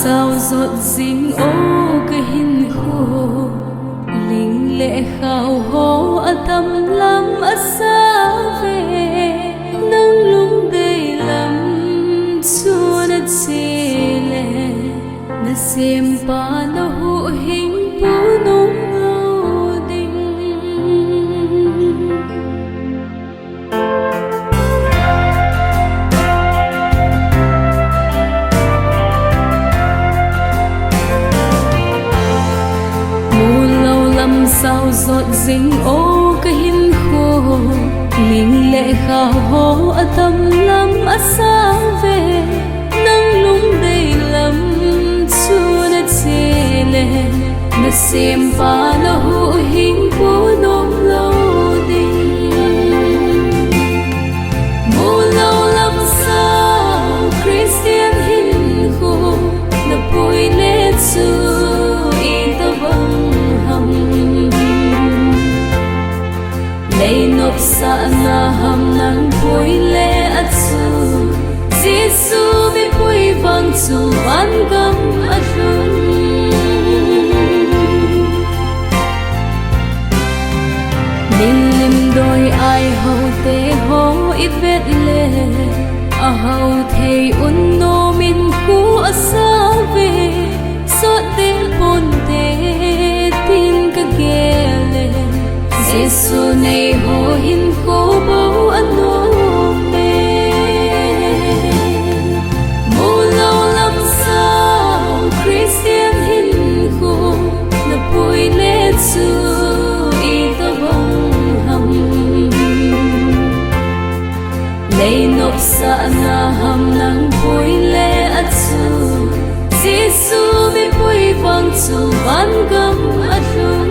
sao giọt dính ô cái hình khô linh lệ khao hô ở tâm lắm ở xa về nâng lung đầy lắm xua đất xì lệ na xem pa na hụ hình bố nông lâu đình sao giọt dính ô cái hình khô linh lệ khao hô ở tâm lắm ở xa về nâng lung đầy lắm xua đất xê lệ na xem pa na hụ hình bố nông lâu đình mô lâu lắm sao Christian hình khô na bùi lệ xưa y ta bằng hầm lei nộp sa na ham nang bôi lệ at su Giêsu bị bôi vang su ban gam at run mình lim đôi ai hậu te ho i vet le a hậu thei un no min ku asa ve so te pon te tin ka gele Giêsu này hồ hin khô báu anh nô mê mô lâu lắm sao Christian hin khô na bùi lệ xưa y ta bằng hầm lei nộp sa na ham nang bùi lệ at su Giêsu bị bùi vang su ban gam at run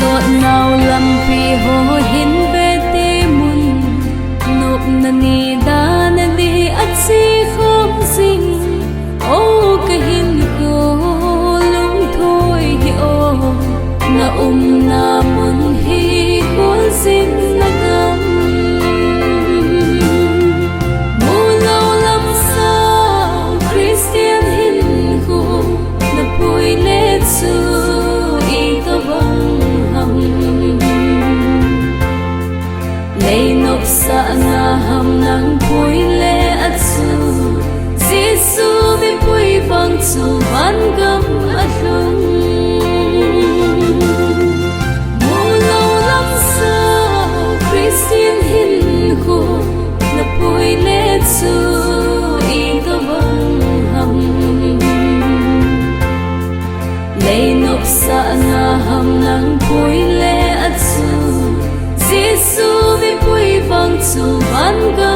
giọt nào làm vì hồ hin về tê mun nộp na ni đa na đi ắt si không dinh ô cái hin cô lung thôi hi ô na na mun hi cô dinh na gam mô lâu lắm sao Christian hin cô na bùi lệ xưa y ta bằng lei nộp sa na ham nang bùi lệ at su Giêsu bị bùi vang su ban gam at run mô lâu lắm sao Christian hin khô na bùi lệ xưa y ta bằng hầm lei nộp sa na ham nang bùi lệ at su Giêsu bị bùi vang su ban gam